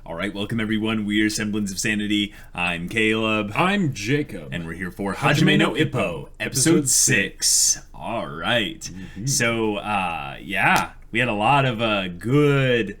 All right, welcome everyone. We're Semblance of Sanity. I'm Caleb. I'm Jacob. And we're here for Hajime no Ippo, episode 6. All right. So, yeah, we had a lot of good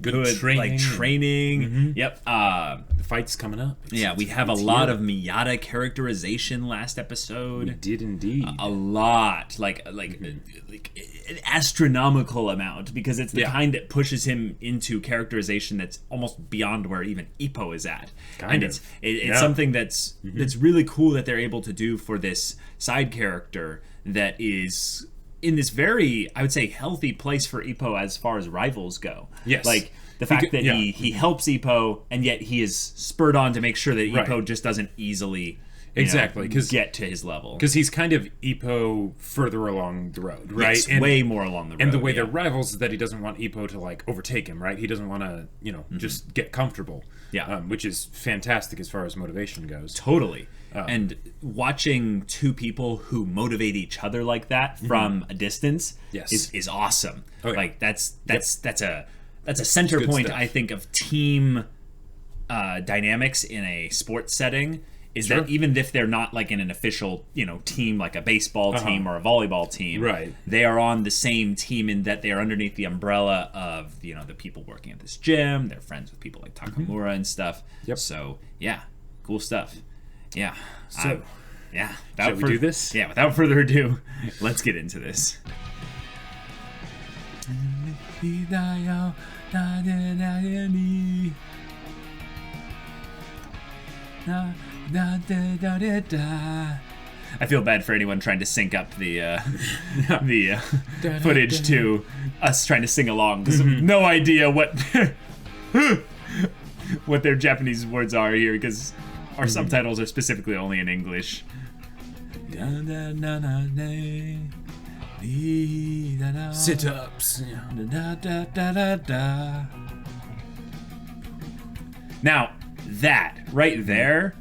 training. Yep. The fight's coming up. We have a lot of Miyata characterization last episode. We did indeed. A lot, like an astronomical amount, because it's the kind that pushes him into characterization that's almost beyond where even Ippo is at. It's something that's really cool that they're able to do for this side character that is in this very, I would say, healthy place for Ippo as far as rivals go. Yes. Like the fact that he helps Ippo, and yet he is spurred on to make sure that Ippo just doesn't easily get to his level. Because he's kind of Ippo further along the road, right? Yes, and way more along the road. And the way they're rivals is that he doesn't want Ippo to overtake him, right? He doesn't want to, just get comfortable. Yeah. Which is fantastic as far as motivation goes. Totally. And watching two people who motivate each other like that from a distance is awesome. Oh, yeah. Like that's a center point, I think, of team dynamics in a sports setting. Is that even if they're not like in an official, team like a baseball team or a volleyball team, right? They are on the same team in that they are underneath the umbrella of the people working at this gym. They're friends with people like Takamura and stuff. Yep. So yeah, cool stuff. Yeah. So shall we do this? Yeah. Without further ado, let's get into this. I feel bad for anyone trying to sync up the footage to us trying to sing along, because I have no idea what their Japanese words are here, because our subtitles are specifically only in English. Sit-ups. Now, that right there,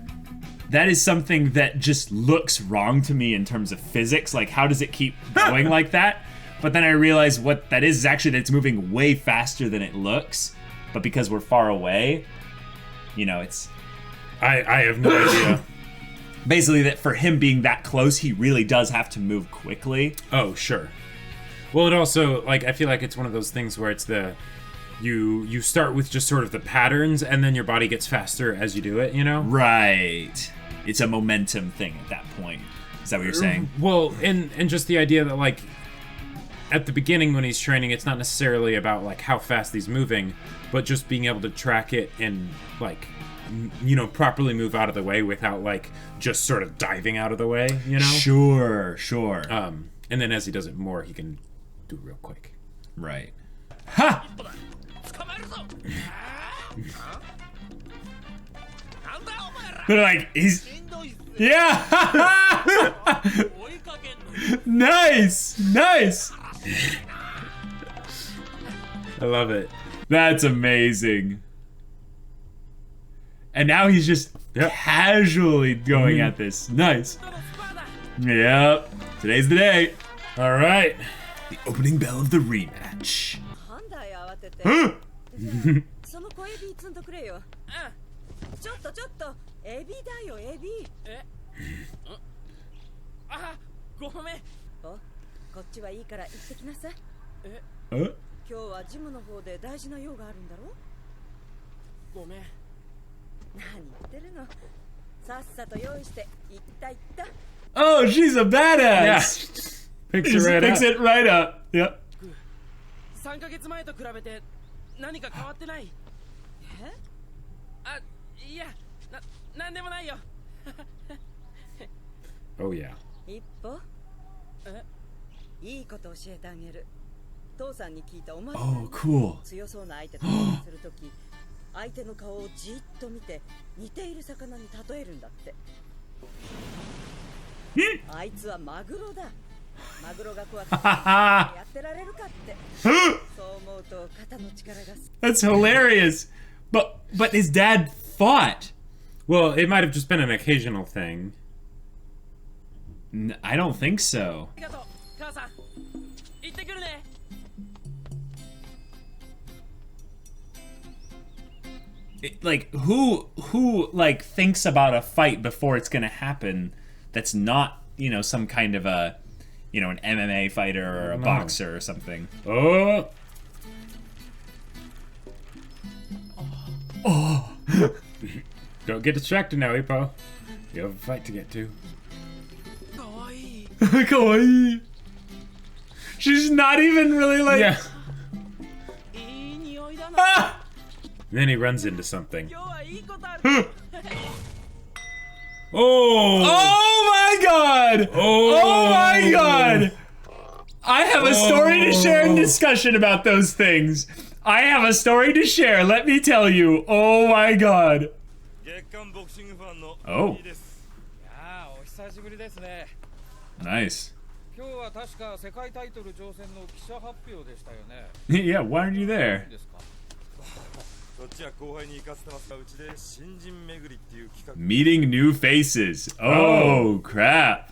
that is something that just looks wrong to me in terms of physics. Like, how does it keep going like that? But then I realize what that is actually that it's moving way faster than it looks. But because we're far away, it's... I have no idea. Basically, that for him being that close, he really does have to move quickly. Oh, sure. Well, it also, I feel like it's one of those things where it's you start with just sort of the patterns, and then your body gets faster as you do it, Right. It's a momentum thing at that point. Is that what you're saying? Well, and just the idea that, at the beginning when he's training, it's not necessarily about, how fast he's moving, but just being able to track it and, properly move out of the way without, just sort of diving out of the way, Sure. And then as he does it more, he can do it real quick. Right. Ha! But he's... Yeah! Nice! I love it. That's amazing. And now he's just casually going at this. Nice. Yep. Today's the day. All right. The opening bell of the rematch. Oh, she's a badass! Yeah. Picks it right up. Yep. 3ヶ月前と比べて何か変わってない？いや、なんでもないよ。Oh yeah. 一歩？いいこと教えてあげる。父さんに聞いたお前 Oh, cool. 強そうな相手と戦するとき、相手の顔をじっと見て似ている魚に例えるんだって。あいつはマグロだ。マグロが怖くてやってられるかって。そう思うと肩の力が。That's hilarious. But his dad fought. Well, it might have just been an occasional thing. I don't think so. like who like thinks about a fight before it's gonna happen that's not, you know, some kind of a, you know, an MMA fighter or a boxer or something. Oh. Don't get distracted now, Ippo. You have a fight to get to. Kawaii. She's not even really like. Yeah. Ah! Then he runs into something. Oh! Oh my god! Oh my god! I have a story to share in discussion about those things. I have a story to share, let me tell you. Oh my god. Oh. Nice. Yeah, why aren't you there? Meeting new faces. Oh, crap.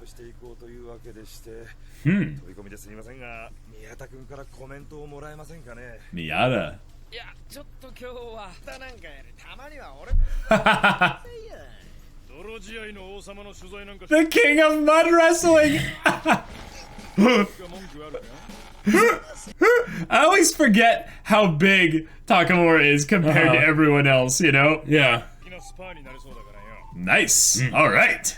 Miyata. The king of mud wrestling. I always forget how big Takamura is compared to everyone else, you know? Yeah. Nice. All right.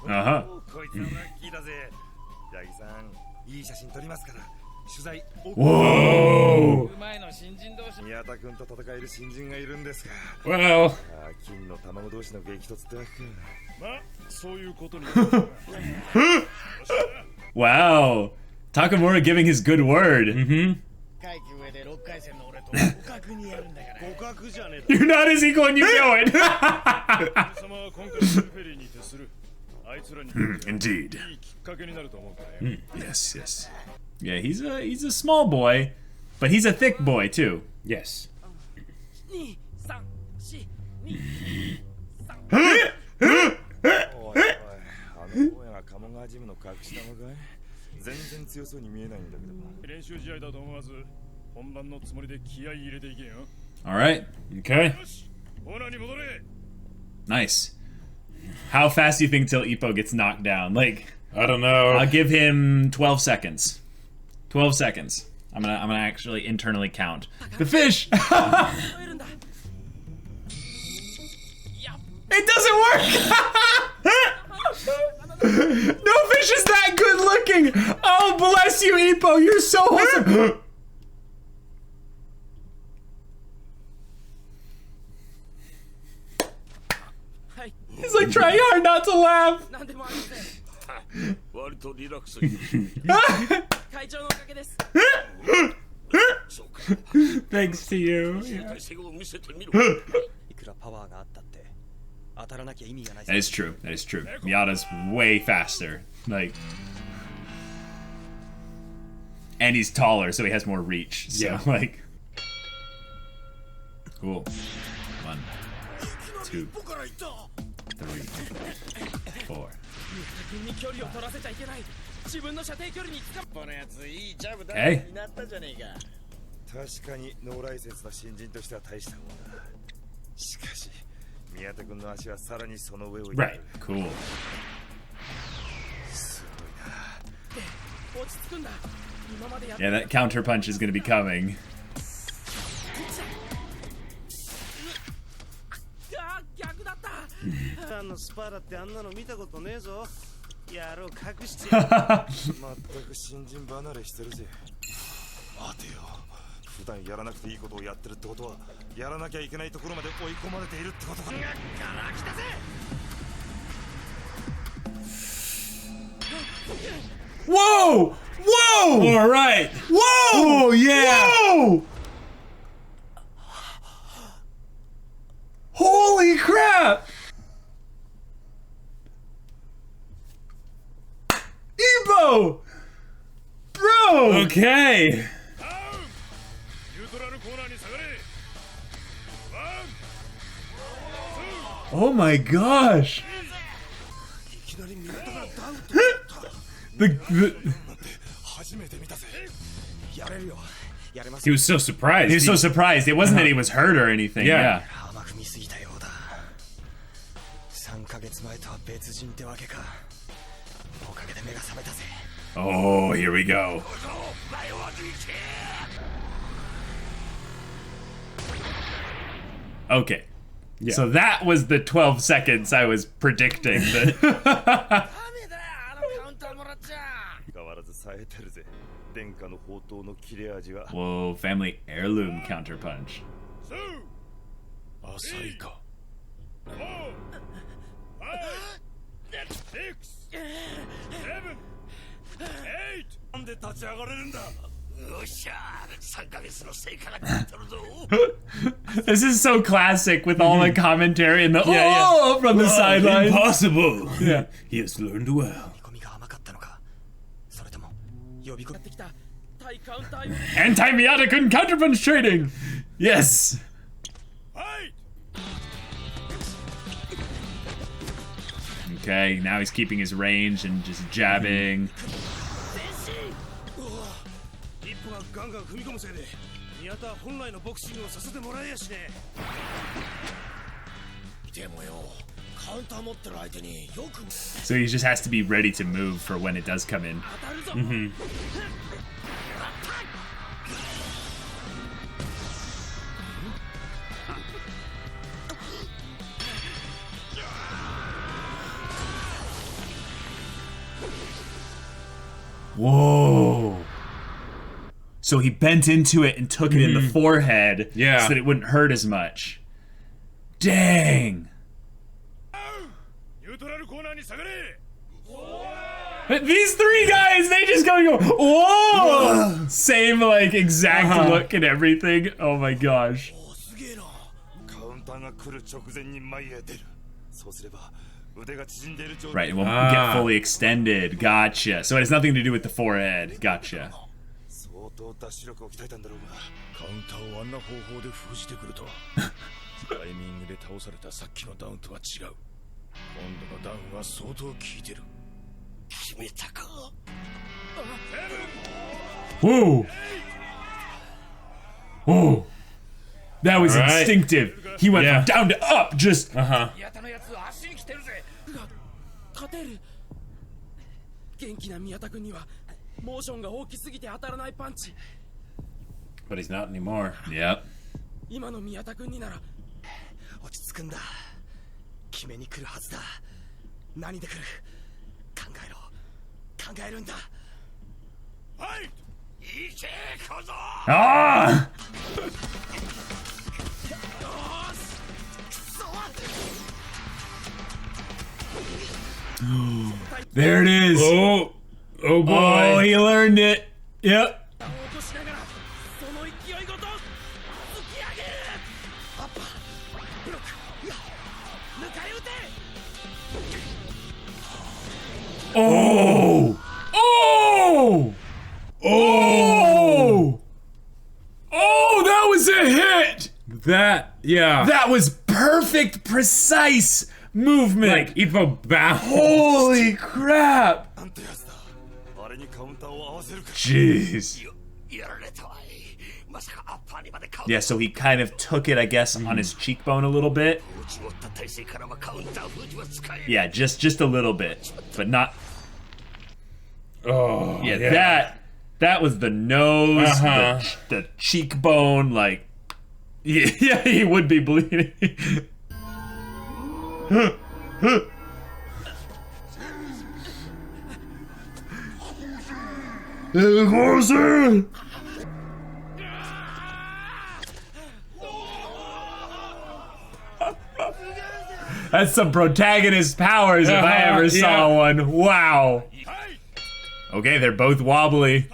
Uh-huh. Whoa. Well. Wow. Takamura giving his good word. You're not as equal and you know it. Indeed. Yes, yes. Yeah, he's a small boy, but he's a thick boy too. Yes. All right. Okay. Nice. How fast do you think till Ippo gets knocked down? Like, I don't know. I'll give him 12 seconds. 12 seconds. I'm gonna actually internally count. The fish! It doesn't work! No fish is that good looking! Oh, bless you, Ippo! You're so awesome! He's like trying hard not to laugh. Thanks to you. Yeah. That is true. That is true. Miyata's way faster. Like, and he's taller, so he has more reach. So, yeah. Like, cool. 1, 2, 3, 4. Okay. Right. Cool. Yeah, that counter punch is going to be coming. Whoa! Whoa! All right. Whoa! Oh yeah! Whoa! Holy crap! Ippo! Bro! Okay. Oh my gosh! He was so surprised. He was so surprised. It wasn't that he was hurt or anything. Yeah. 甘く見すぎたようだ。3ヶ月前とは別人ってわけか。おかげで目が覚めたぜ。Oh, here we go. Okay. Yeah. So that was the 12 seconds I was predicting. That Whoa, family heirloom counterpunch. 浅いか。なんで立ち上がれるんだ。よっしゃ、3ヶ月の成果が出てるぞ。This is so classic with all the commentary and the from the sidelines. Impossible. Yeah. He has learned well. 見込みが甘かったのか。それとも呼び込み。 Anti-Miyata couldn't counterpunch trading. Yes. Okay, now he's keeping his range and just jabbing. 一歩がガンガン踏み込むせいで宮田本来のボクシングをさせてもらえやしね。でもよ、カウンター持ってる相手によく。 So he just has to be ready to move for when it does come in. Whoa. So he bent into it and took it in the forehead so that it wouldn't hurt as much. Dang. These three guys, they just go, whoa! Same, like, exact look and everything. Oh my gosh. Right, it won't get fully extended. Gotcha. So it has nothing to do with the forehead. Gotcha. 脱出力を鍛えたんだろうが、カウンターをあんな方法で封じてくるとは。タイミングで倒されたさっきのダウンとは違う。今度のダウンは相当効いてる。決めたか。Whoa! Whoa! That was instinctive. He went from down to up, just. 宮田のやつ足に来てるぜ。勝てる。元気な宮田君には。 モーションが大きすぎて当たらないパンチ。 But he's not anymore. Yep. 今の宮田君になら落ち着くんだ。決めに来るはずだ。何で来る？考えろ。考えるんだ。はい。行け小僧。Ah! There it is. Oh. Oh boy. Oh, he learned it. Yep. Oh! Oh! Oh! Oh, that was a hit! That was perfect, precise movement. Like, Ippo bounced. Holy crap! Jeez. Yeah, so he kind of took it, I guess, on his cheekbone a little bit. Yeah, just a little bit, but not. Oh, yeah. That was the nose, the cheekbone, like. Yeah, he would be bleeding. Closer! That's some protagonist powers if I ever saw one. Wow. Okay, they're both wobbly.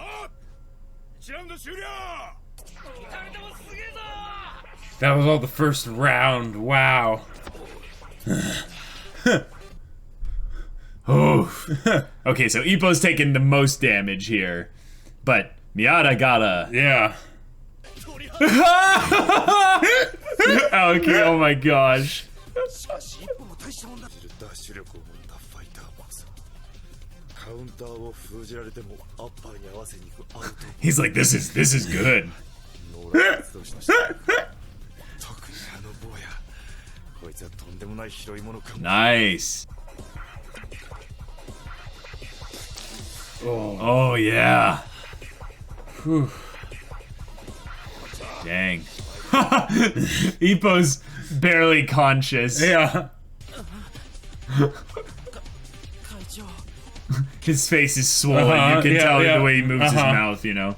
That was all the first round. Wow. Oh. Okay, so Ippo's taking the most damage here, but Miyata got a. Yeah. Okay, oh my gosh. He's like, this is good. Nice. Oh yeah. Whew. Dang. Ippo's barely conscious. Yeah. His face is swollen. You can tell the way he moves his mouth, you know.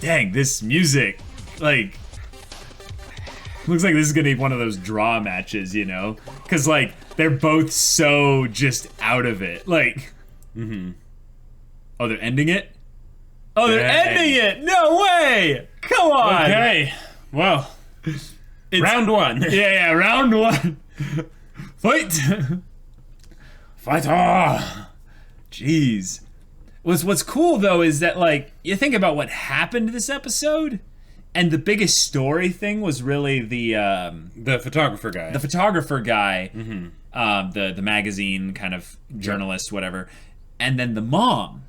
Dang, this music, like, looks like this is gonna be one of those draw matches, you know? Because, like, they're both so just out of it. Like, oh, they're ending it? Oh, they're ending it! No way! Come on! Okay, well, round one. Yeah, round one. Fight! Fighter! Jeez. What's cool, though, is that, like, you think about what happened this episode, and the biggest story thing was really the photographer guy. The photographer guy, the magazine kind of journalist, whatever, and then the mom.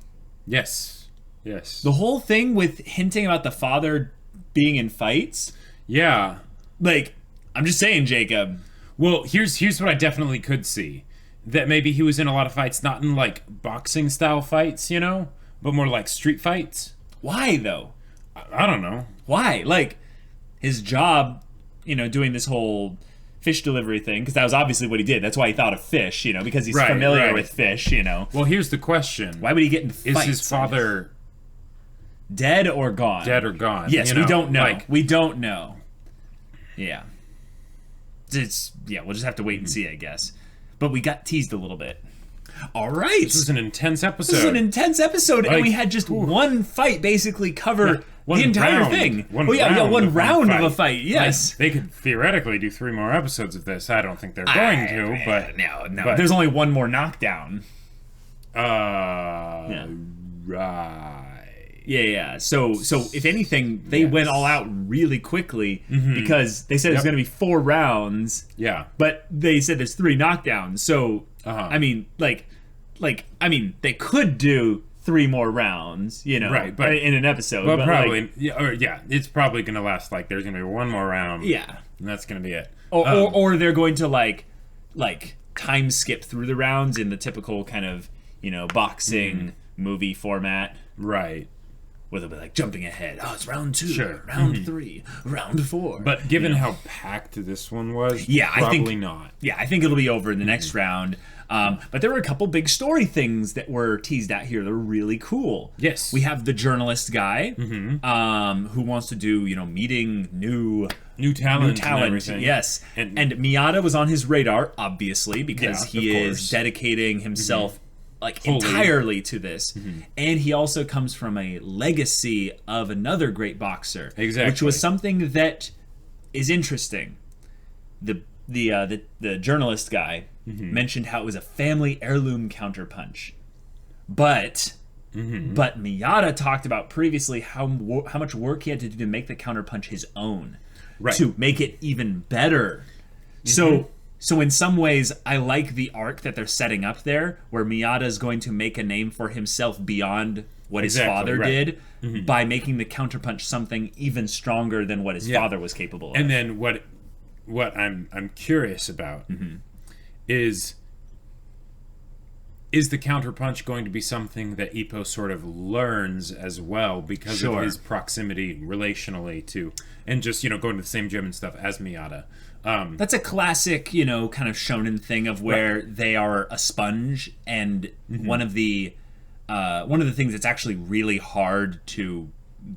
Yes. The whole thing with hinting about the father being in fights. Yeah. Like, I'm just saying, Jacob. Well, here's what I definitely could see. That maybe he was in a lot of fights, not in, like, boxing style fights, you know? But more like street fights. Why, though? I don't know. Why? Like, his job, you know, doing this whole fish delivery thing, because that was obviously what he did. That's why he thought of fish, you know, because he's familiar with fish, you know. Well, here's the question. Why would he get in fights? Is his father dead or gone? Dead or gone. Yes, you know, we don't know. Like, we don't know. Yeah. We'll just have to wait and see, I guess. But we got teased a little bit. All right. This was an intense episode. And we had just one fight basically cover the entire thing. One round of a fight, yes. Like, they could theoretically do 3 more episodes of this. I don't think they're going to, but... No. But there's only one more knockdown. Right. Yeah. So if anything, they went all out really quickly because they said it's going to be 4 rounds. Yeah. But they said there's 3 knockdowns. So I mean, they could do 3 more rounds, you know, right? But in an episode. But probably, it's probably going to last. Like, there's going to be 1 more round. Yeah. And that's going to be it. Or they're going to like time skip through the rounds in the typical kind of, you know, boxing movie format. Right. Where they'll be like jumping ahead. Oh, it's round 2, sure. round 3, round 4. But given how packed this one was, I think not. Yeah, I think it'll be over in the next round. But there were a couple big story things that were teased out here that were really cool. Yes. We have the journalist guy who wants to do, you know, meeting new talent and everything. Yes. And Miyata was on his radar, obviously, because he is dedicating himself like entirely to this. And he also comes from a legacy of another great boxer. Exactly. Which was something that is interesting. The journalist guy mentioned how it was a family heirloom counterpunch. But Miyata talked about previously how much work he had to do to make the counterpunch his own. Right. To make it even better. So in some ways, I like the arc that they're setting up there, where Miyata is going to make a name for himself beyond what his father did by making the counterpunch something even stronger than what his father was capable of. And then what I'm curious about is the counterpunch going to be something that Ippo sort of learns as well because of his proximity relationally to, and just, you know, going to the same gym and stuff as Miyata. That's a classic, you know, kind of shonen thing of where they are a sponge, and one of the things that's actually really hard to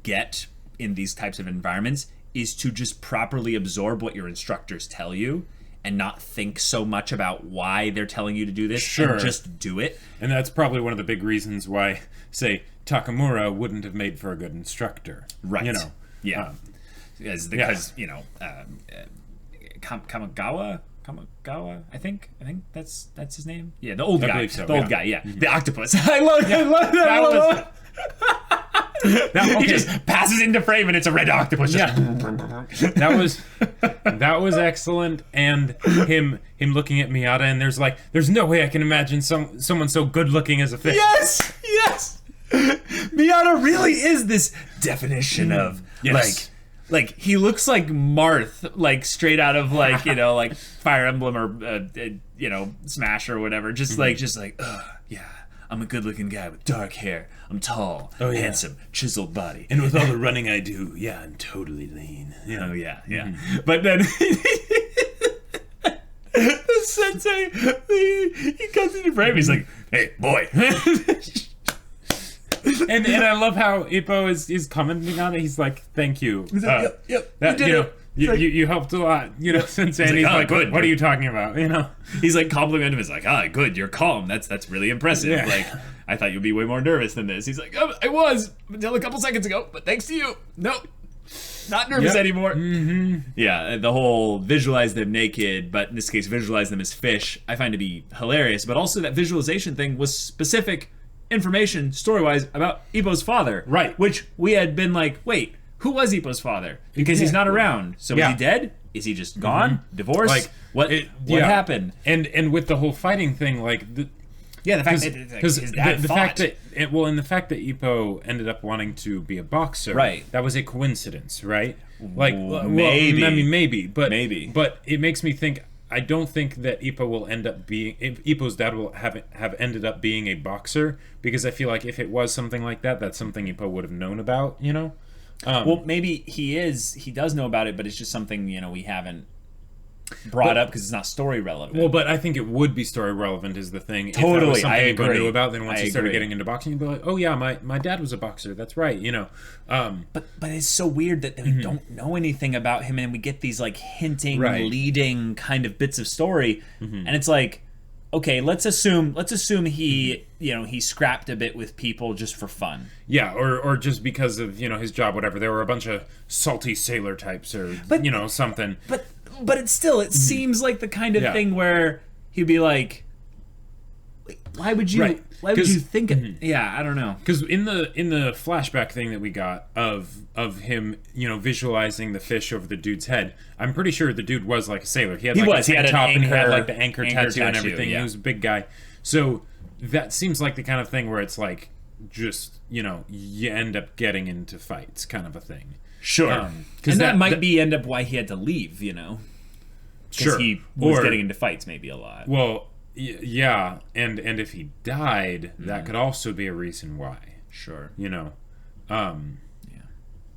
get in these types of environments is to just properly absorb what your instructors tell you and not think so much about why they're telling you to do this and just do it. And that's probably one of the big reasons why, say, Takamura wouldn't have made for a good instructor. Right. You know. Yeah. Because you know, Kamagawa, I think that's his name. Yeah, the old guy. So, the old guy, yeah. The octopus. I love that. He just passes into frame and it's a red octopus. Yeah. that was excellent. And him looking at Miyata, and there's no way I can imagine someone so good looking as a fish. Yes. Miyata really is this definition of like he looks like Marth, like straight out of like like Fire Emblem or Smash or whatever. Just like yeah, I'm a good looking guy with dark hair. I'm tall, handsome, chiseled body, and with all the running I do, yeah, I'm totally lean. Yeah. Oh yeah. But then the sensei, he comes into frame. He's like, "Hey, boy." And I love how Ippo is commenting on it. He's like, "Thank you." He's like, "Yep, that, you did it." You helped a lot, Sensei. And he's like, good. What are you talking about? He's like complimenting him. He's like, good, you're calm. That's really impressive. Yeah. Like, I thought you'd be way more nervous than this. He's like, I was until a couple seconds ago, but thanks to you, nope, not nervous anymore. Yeah, the whole visualize them naked, but in this case, visualize them as fish, I find to be hilarious. But also that visualization thing was specific information, story-wise, about Ippo's father. Right. Which we had been like, wait, who was Ippo's father? Because he's not around. So is he dead? Is he just gone? Divorced? Like, what happened? And with the whole fighting thing, like... the fact that his dad the fought. fact that and the fact that Ippo ended up wanting to be a boxer, right? That was a coincidence, right? Like maybe, I mean, maybe, but but it makes me think. I don't think that Ippo will end up being. Ippo's dad will have ended up being a boxer, because I feel like if it was something like that, that's something Ippo would have known about. Well, maybe he does know about it, but it's just something we haven't brought up because it's not story relevant. Well, but I think it would be story relevant is the thing. Totally, if that was something I agree. Ippo knew about, then once I he started agree. getting into boxing, he'd be like, "Oh yeah, my dad was a boxer. That's right." But it's so weird that we don't know anything about him, and we get these like hinting, leading kind of bits of story, and it's like, okay, let's assume he he scrapped a bit with people just for fun. Yeah, or just because of his job, whatever. There were a bunch of salty sailor types, or something. But it seems like the kind of thing where he'd be like, why would you think of yeah, I don't know. Because in the flashback thing that we got of him, visualizing the fish over the dude's head, I'm pretty sure the dude was like a sailor. He had an anchor tattoo and everything. Yeah. He was a big guy. So that seems like the kind of thing where it's like just you end up getting into fights, kind of a thing. Sure. And that might be end up why he had to leave, Because he was getting into fights maybe a lot. Well, yeah, and if he died, that could also be a reason why. Sure.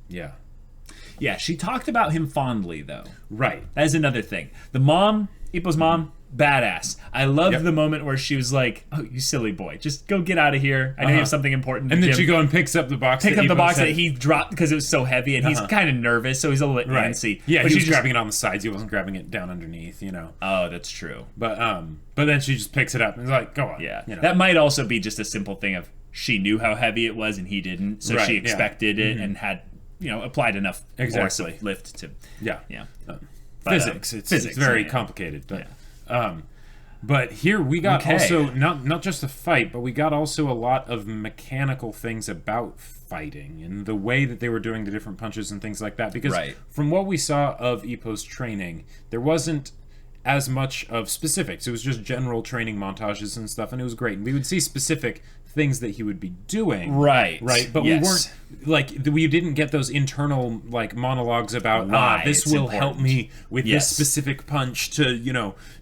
Yeah. Yeah, she talked about him fondly, though. Right. That is another thing. The mom, Ippo's mom, badass. I loved the moment where she was like, "Oh, you silly boy, just go get out of here. I know you have something important." And then she go and picks up the box. That he dropped because it was so heavy, and he's kind of nervous, so he's a little bit antsy. Yeah, but he was grabbing it on the sides. He wasn't grabbing it down underneath. Oh, that's true. But then she just picks it up and is like, "Go on." Yeah, that might also be just a simple thing of she knew how heavy it was and he didn't, so she expected it and had applied enough force of lift to physics. It's very complicated, but. But here we got also not just a fight, but we got also a lot of mechanical things about fighting and the way that they were doing the different punches and things like that. Because from what we saw of Ippo's training, there wasn't as much of specifics. It was just general training montages and stuff, and it was great. And we would see specific things that he would be doing. Right. But we weren't we didn't get those internal monologues about this will help me with this specific punch to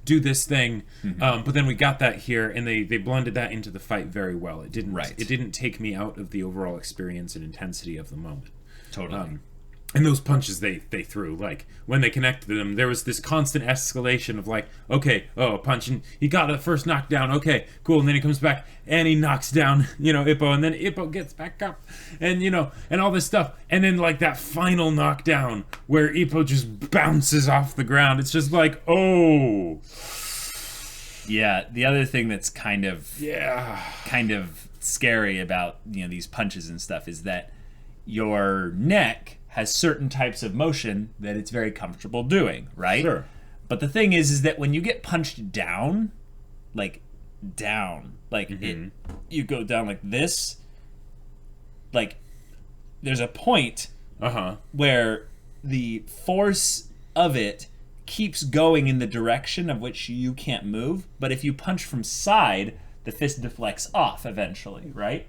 do this thing. But then we got that here, and they blended that into the fight very well. It didn't take me out of the overall experience and intensity of the moment. Totally. And those punches they threw, when they connected them, there was this constant escalation of a punch, and he got a first knockdown, okay, cool, and then he comes back, and he knocks down, Ippo, and then Ippo gets back up, and, and all this stuff, and then, that final knockdown, where Ippo just bounces off the ground, it's just oh... Yeah, the other thing that's kind of scary about, these punches and stuff is that your neck has certain types of motion that it's very comfortable doing, right? Sure. But the thing is that when you get punched down, you go down like this, there's a point where the force of it keeps going in the direction of which you can't move, but if you punch from side, the fist deflects off eventually, right?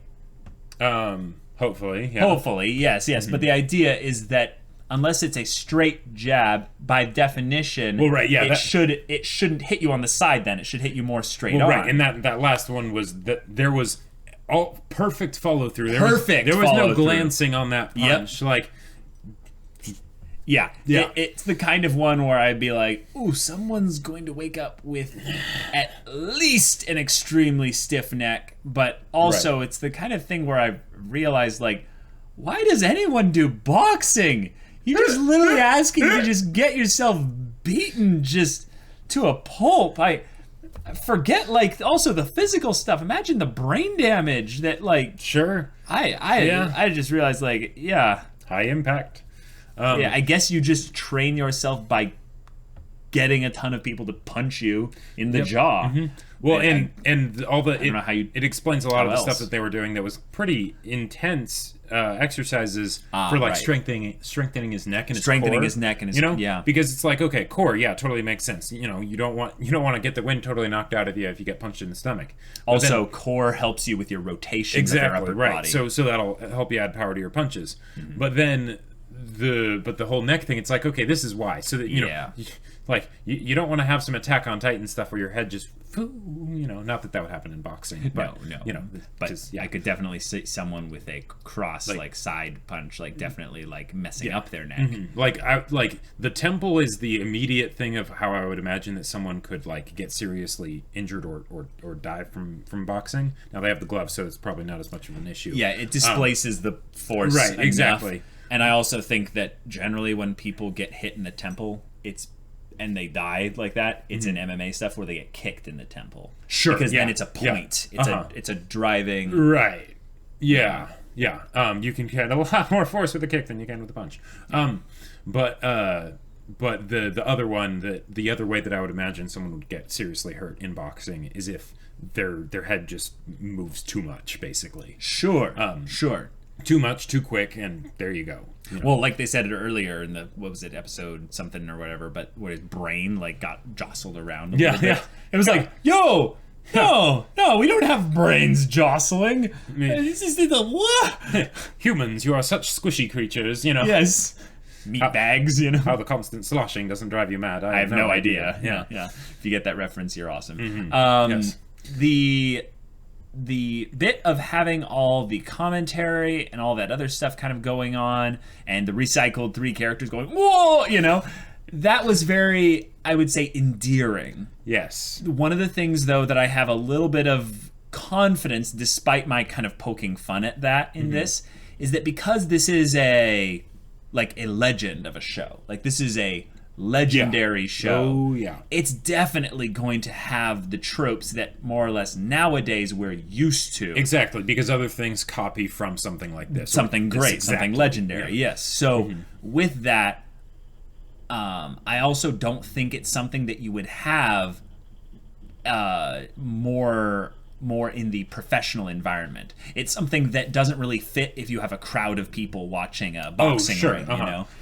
Hopefully, yeah. Hopefully, yes. But the idea is that unless it's a straight jab, by definition, it shouldn't hit you on the side. Then it should hit you more straight on. Right, and that last one was that there was all perfect follow through. There was no glancing on that punch. Like, yeah. It's the kind of one where I'd be like, ooh, someone's going to wake up with at least an extremely stiff neck, but also it's the kind of thing where I realized, like, why does anyone do boxing? You're just literally asking to just get yourself beaten just to a pulp. I forget, like, also the physical stuff. Imagine the brain damage that, like... Sure. I just realized, like, high impact. I guess you just train yourself by getting a ton of people to punch you in the jaw. Well, and all the... I don't know how it explains a lot of the stuff that they were doing that was pretty intense exercises for, like, strengthening his neck and his core. His neck and his... You know? Because it's like, okay, core, totally makes sense. You know, you don't want to get the wind totally knocked out of you if you get punched in the stomach. But also, core helps you with your rotation of your upper body. So that'll help you add power to your punches. But then... the whole neck thing, it's like, okay, this is why, so that you know, like, you don't want to have some Attack on Titan stuff where your head just, not that would happen in boxing, but no, but I could definitely see someone with a cross, like side punch, like, definitely, like, messing up their neck. Like the temple is the immediate thing of how I would imagine that someone could, like, get seriously injured or die from boxing. Now they have the gloves, so it's probably not as much of an issue. It displaces the force enough. Exactly. And I also think that generally when people get hit in the temple, and they die like that, it's in MMA stuff where they get kicked in the temple. Sure. Because then it's a point. It's a driving... Right. Yeah. You can get a lot more force with a kick than you can with a punch. But the other one, the other way that I would imagine someone would get seriously hurt in boxing is if their head just moves too much, basically. Sure. Too much, too quick, and there you go. Well, like they said it earlier in the, what was it, episode something or whatever, but where his brain, like, got jostled around a little bit. It was like, yo, no, we don't have brains jostling. This is the what? Humans, you are such squishy creatures, Yes. Meat bags, How the constant sloshing doesn't drive you mad. I have no idea. Yeah. If you get that reference, you're awesome. Yes. The bit of having all the commentary and all that other stuff kind of going on, and the recycled 3 characters going, whoa, that was very, I would say, endearing. Yes. One of the things, though, that I have a little bit of confidence, despite my kind of poking fun at that in this, is that because this is a legend of a show, like, this is a legendary show. It's definitely going to have the tropes that more or less nowadays we're used to. Exactly, because other things copy from something like this. Something great, something legendary, yes. So with that, I also don't think it's something that you would have more in the professional environment. It's something that doesn't really fit if you have a crowd of people watching a boxing ring,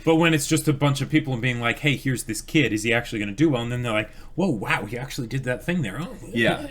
But when it's just a bunch of people and being like, hey, here's this kid, is he actually going to do well? And then they're like, whoa, wow, he actually did that thing there. Oh, yeah.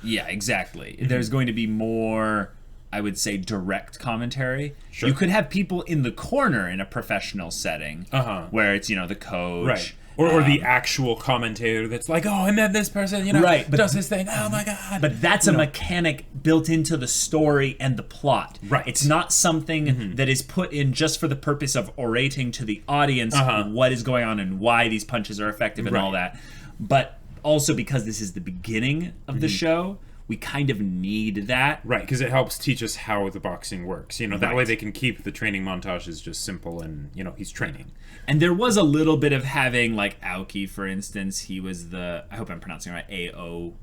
Yeah, exactly. There's going to be more, I would say, direct commentary. Sure. You could have people in the corner in a professional setting where it's, the coach. Right. Or the actual commentator that's like, oh, I met this person, does this thing, oh my god. But that's a mechanic built into the story and the plot. Right. It's not something that is put in just for the purpose of orating to the audience what is going on and why these punches are effective and all that. But also because this is the beginning of the show, we kind of need that. Right, because it helps teach us how the boxing works. That way they can keep the training montages just simple and, he's training. And there was a little bit of having, like, Aoki, for instance. He was I hope I'm pronouncing it right, A-O.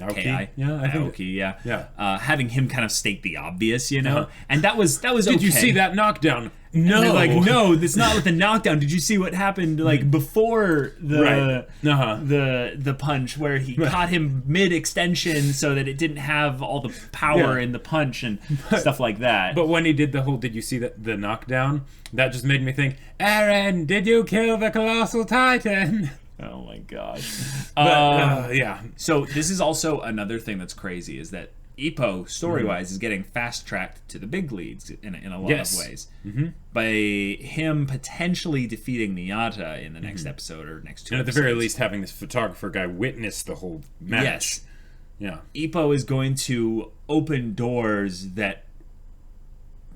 K-I. Yeah, I think Aoki, yeah. Yeah. Having him kind of state the obvious, you know? And that was okay. Did you see that knockdown? No. Like, no, that's not with the knockdown. Did you see what happened like before the the punch where he caught him mid-extension so that it didn't have all the power in the punch and stuff like that. But when he did the whole, did you see the knockdown? That just made me think, Eren, did you kill the Colossal Titan? Oh my gosh. Yeah. So this is also another thing that's crazy is that Ippo, story-wise, is getting fast-tracked to the big leagues in a lot of ways. By him potentially defeating Miyata in the next episode or next 2 And at the episodes. very least, having this photographer guy witness the whole match. Yes. Yeah. Ippo is going to open doors that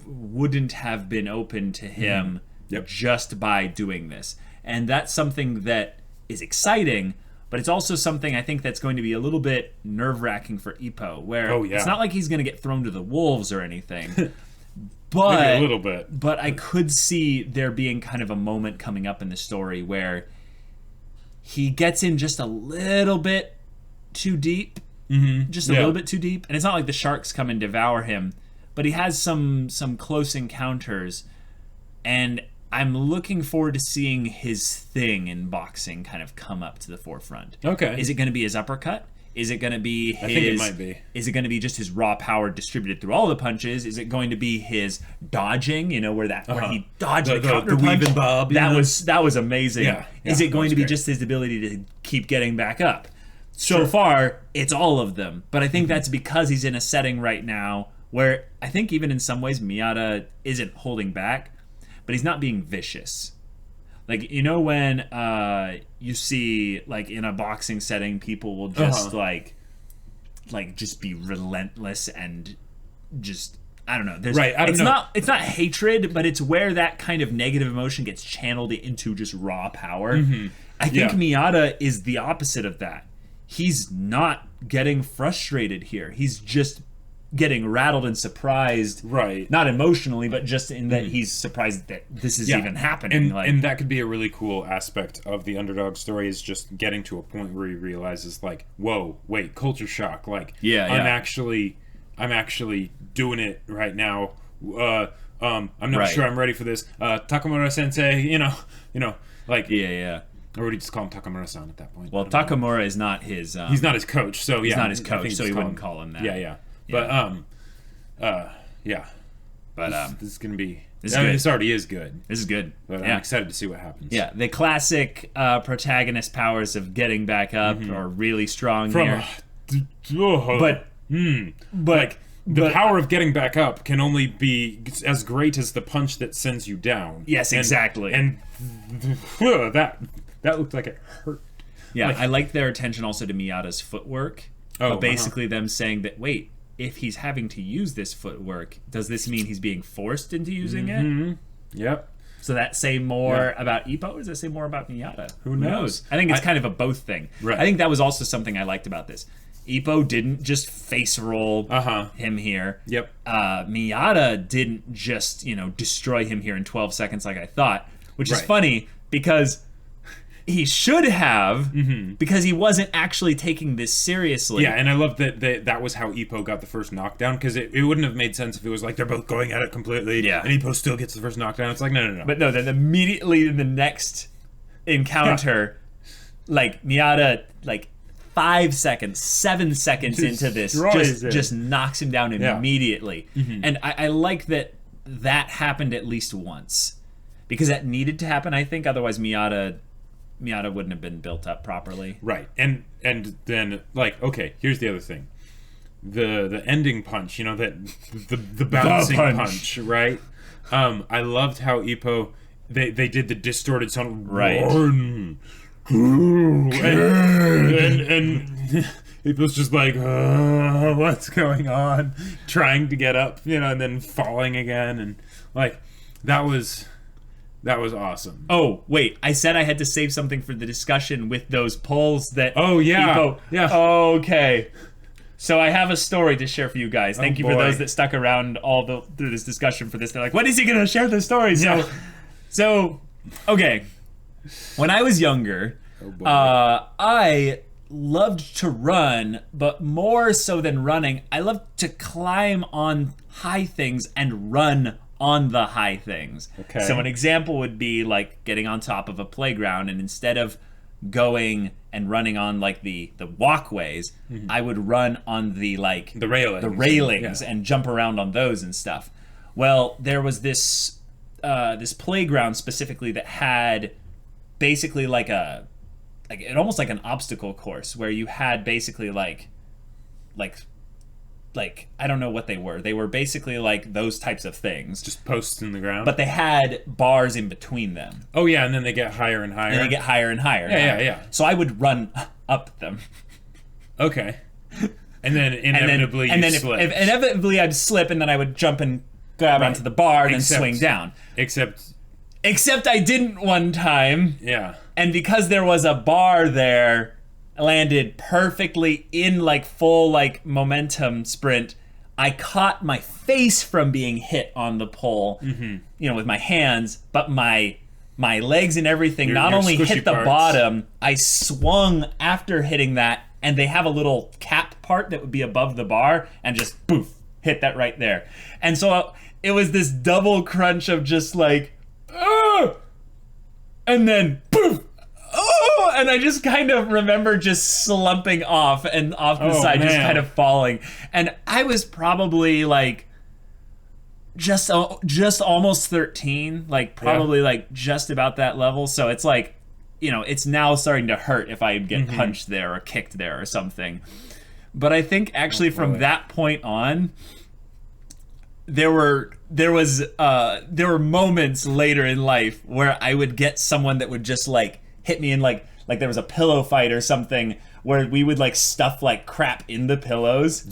wouldn't have been open to him just by doing this. And that's something that is exciting, but it's also something I think that's going to be a little bit nerve-wracking for Ippo, where it's not like he's going to get thrown to the wolves or anything. But maybe a little bit. But I could see there being kind of a moment coming up in the story where he gets in just a little bit too deep. Just a little bit too deep. And it's not like the sharks come and devour him, but he has some close encounters, and I'm looking forward to seeing his thing in boxing kind of come up to the forefront. Okay. Is it going to be his uppercut? Is it going to be his... I think it might be. Is it going to be just his raw power distributed through all the punches? Is it going to be his dodging, where he dodged the counter punch? weave and bob. That was amazing. Yeah, is it going to be great. just his ability to keep getting back up? So far, it's all of them. But I think that's because he's in a setting right now where I think even in some ways Miyata isn't holding back, but he's not being vicious. Like, when you see, like, in a boxing setting, people will just, like, just be relentless and just, I don't know. It's not hatred, but it's where that kind of negative emotion gets channeled into just raw power. I think Miyata is the opposite of that. He's not getting frustrated here. He's just getting rattled and surprised, right? Not emotionally, but just in that he's surprised that this is even happening. And that could be a really cool aspect of the underdog story, is just getting to a point where he realizes, like, whoa, wait, culture shock. Like, I'm actually doing it right now. I'm not sure I'm ready for this. Takamura Sensei, like, or would he just call him Takamura-san at that point? Well, Takamura is not his... he's not his coach, so he's not his coach, so he wouldn't call him that. Yeah. But, But, this is going to be... Good. This already is good. This is good. But I'm excited to see what happens. Yeah, the classic protagonist powers of getting back up are really strong here. But the power of getting back up can only be as great as the punch that sends you down. Yes, exactly. And that looked like it hurt. Yeah, I like their attention also to Miyata's footwork. But basically them saying that, wait, if he's having to use this footwork, does this mean he's being forced into using it? Yep. So that say more about Ippo, or does that say more about Miyata? Who knows? I think it's kind of a both thing. Right. I think that was also something I liked about this. Ippo didn't just face roll him here. Yep. Miyata didn't just, destroy him here in 12 seconds like I thought, which is funny because he should have, because he wasn't actually taking this seriously. Yeah, and I love that was how Ippo got the first knockdown, because it wouldn't have made sense if it was like they're both going at it completely, and Ippo still gets the first knockdown. It's like, no. But no, then immediately in the next encounter, like, Miyata, like, 5 seconds, 7 seconds into this, just knocks him down immediately. And I like that happened at least once, because that needed to happen, I think. Otherwise, Miyata wouldn't have been built up properly. Right. And then, like, okay, here's the other thing. The ending punch, that the bouncing punch, right? I loved how Ippo, they did the distorted sound. Right. And Ippo's just like, what's going on? Trying to get up, and then falling again. And, like, that was awesome. Oh, wait. I said I had to save something for the discussion with those polls that... Oh, yeah. Ippo... Yeah. Okay. So I have a story to share for you guys. Thank you for those that stuck around through this discussion for this. They're like, when is he going to share the story? So, okay. When I was younger, I loved to run, but more so than running, I loved to climb on high things and run on the high things. Okay. So an example would be like getting on top of a playground, and instead of going and running on like the walkways, I would run on the railings and jump around on those and stuff. Well, there was this playground specifically that had basically like almost like an obstacle course, where you had basically like I don't know what they were. They were basically like those types of things. Just posts in the ground. But they had bars in between them. Oh yeah, and then they get higher and higher. And they get higher and higher. Yeah. So I would run up them. Okay. And then inevitably if inevitably I'd slip, and then I would jump and grab onto the bar and then swing down. Except I didn't one time. Yeah. And because there was a bar there, I landed perfectly in like full like momentum sprint. I caught my face from being hit on the pole, with my hands, but my legs and everything not only hit the bottom, I swung after hitting that, and they have a little cap part that would be above the bar, and just poof, hit that right there. And so it was this double crunch of just like, and then poof, and I just kind of remember just slumping off and off the side, just kind of falling. And I was probably like just almost 13, like probably like just about that level. So it's like, it's now starting to hurt if I get punched there or kicked there or something. But I think actually from that point on, there were moments later in life where I would get someone that would just like hit me in like there was a pillow fight or something where we would like stuff like crap in the pillows.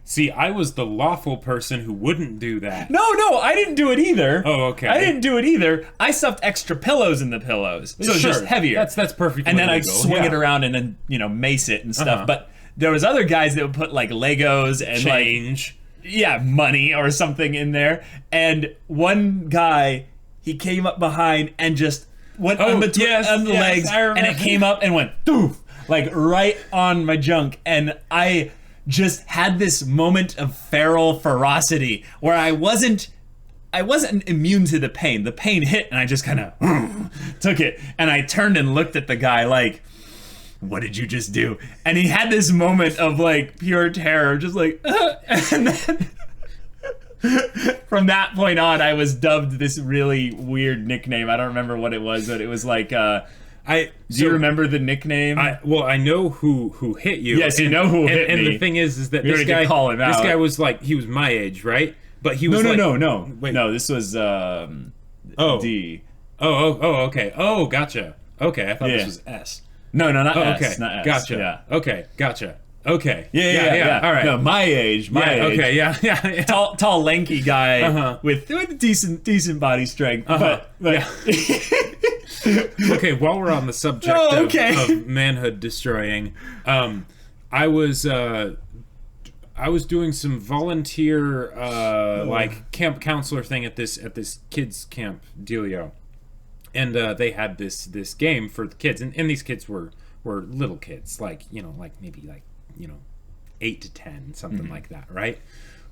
See, I was the lawful person who wouldn't do that. No, I didn't do it either. Oh, okay. I didn't do it either. I stuffed extra pillows in the pillows, so it's just heavier. That's perfect. And then I'd swing it around and then mace it and stuff. But there was other guys that would put like Legos and change. Money or something in there. And one guy, he came up behind and just went on the legs, and it came up and went doof, like right on my junk. And I just had this moment of feral ferocity where I wasn't immune to the pain. The pain hit, and I just kind of took it. And I turned and looked at the guy like, what did you just do? And he had this moment of like pure terror, just like, and then from that point on, I was dubbed this really weird nickname. I don't remember what it was, but it was like, do you remember the nickname? I know who hit you. Yes, you know who hit me. And the thing is that this guy was like, he was my age, right? But he was no. Wait. No, this was D. Okay. Oh, gotcha. Okay, I thought this was S. No, not S. Okay, not S. Gotcha. Yeah. Okay, gotcha. Okay. Yeah. All right. No, my age. Okay. Yeah. Tall, lanky guy with decent body strength. But yeah. Okay. While we're on the subject of manhood destroying, I was doing some volunteer like camp counselor thing at this kids camp dealio, and they had this game for the kids, and these kids were little kids, like maybe 8 to 10, something like that, right?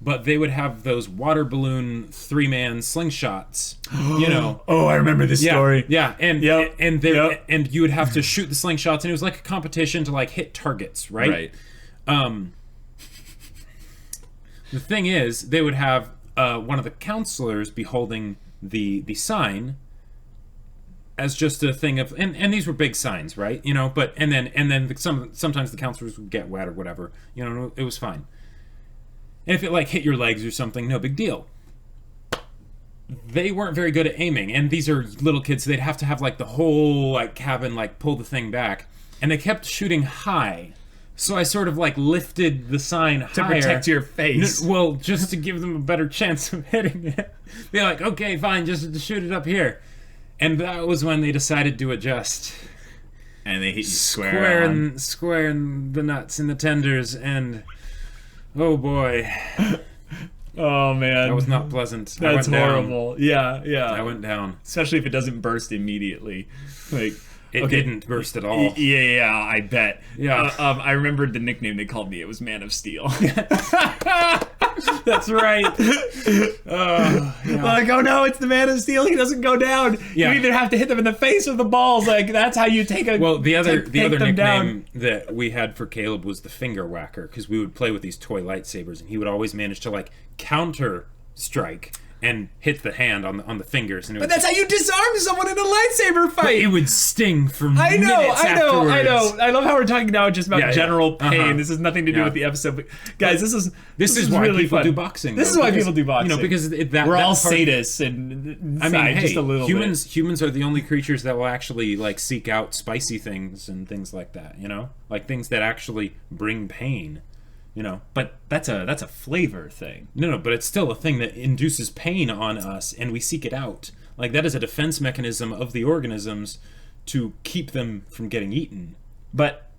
But they would have those water balloon 3-man slingshots, Oh, I remember this story. Yeah, and and you would have to shoot the slingshots, and it was like a competition to like hit targets, right? Right. The thing is, they would have one of the counselors be holding the sign as just a thing of, and these were big signs, right? But and then sometimes the counselors would get wet or whatever. It was fine. And if it like hit your legs or something, no big deal. They weren't very good at aiming, and these are little kids, so they'd have to have like the whole like cabin like pull the thing back, and they kept shooting high. So I sort of like lifted the sign to higher. Protect your face. Well, just to give them a better chance of hitting it. They're like, okay, fine, just shoot it up here. And that was when they decided to adjust. And they hit you square in the nuts and the tenders, and oh boy. Oh man, that was not pleasant. That's horrible. Yeah. I went down, especially if it doesn't burst immediately. Like, It didn't burst at all. Yeah, I bet. Yeah. I remembered the nickname they called me. It was Man of Steel. That's right. Like, oh no, it's the Man of Steel. He doesn't go down. Yeah. You either have to hit them in the face or the balls. Like, that's how you take a. Well, the other nickname down. that we had for Caleb was the Finger Whacker, because we would play with these toy lightsabers, and he would always manage to like counter strike and hit the hand on the fingers. And but that's how you disarm someone in a lightsaber fight. It would sting for minutes I know. afterwards. I love how we're talking now just about general pain. Uh-huh. This has nothing to do with the episode. But guys, this is why really people fun. do boxing. This is why people do boxing. You know, because we're all sadists and I mean, just a little humans are the only creatures that will actually like seek out spicy things and things like that. You know, like things that actually bring pain. You know, but that's a flavor thing. No, but it's still a thing that induces pain on us, and we seek it out. Like, that is a defense mechanism of the organisms to keep them from getting eaten. But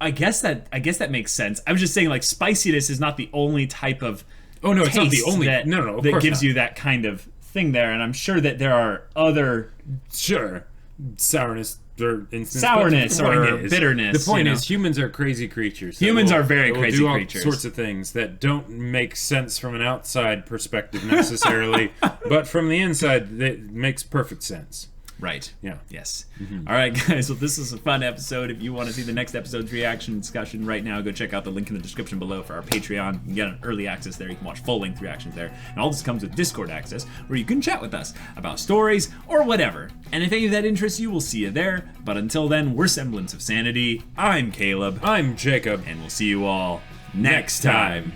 I guess that makes sense. I was just saying, like, spiciness is not the only type of it's not the only that gives you that kind of thing there, and I'm sure that there are other sourness or bitterness. The point is, humans are crazy creatures. Humans are very crazy creatures. All sorts of things that don't make sense from an outside perspective necessarily, but from the inside, it makes perfect sense. Right. Yeah. Yes. Mm-hmm. All right, guys. Well, this is a fun episode. If you want to see the next episode's reaction discussion right now, go check out the link in the description below for our Patreon. You can get an early access there. You can watch full-length reactions there. And all this comes with Discord access, where you can chat with us about stories or whatever. And if any of that interests you, we'll see you there. But until then, we're Semblance of Sanity. I'm Caleb. I'm Jacob. And we'll see you all next time.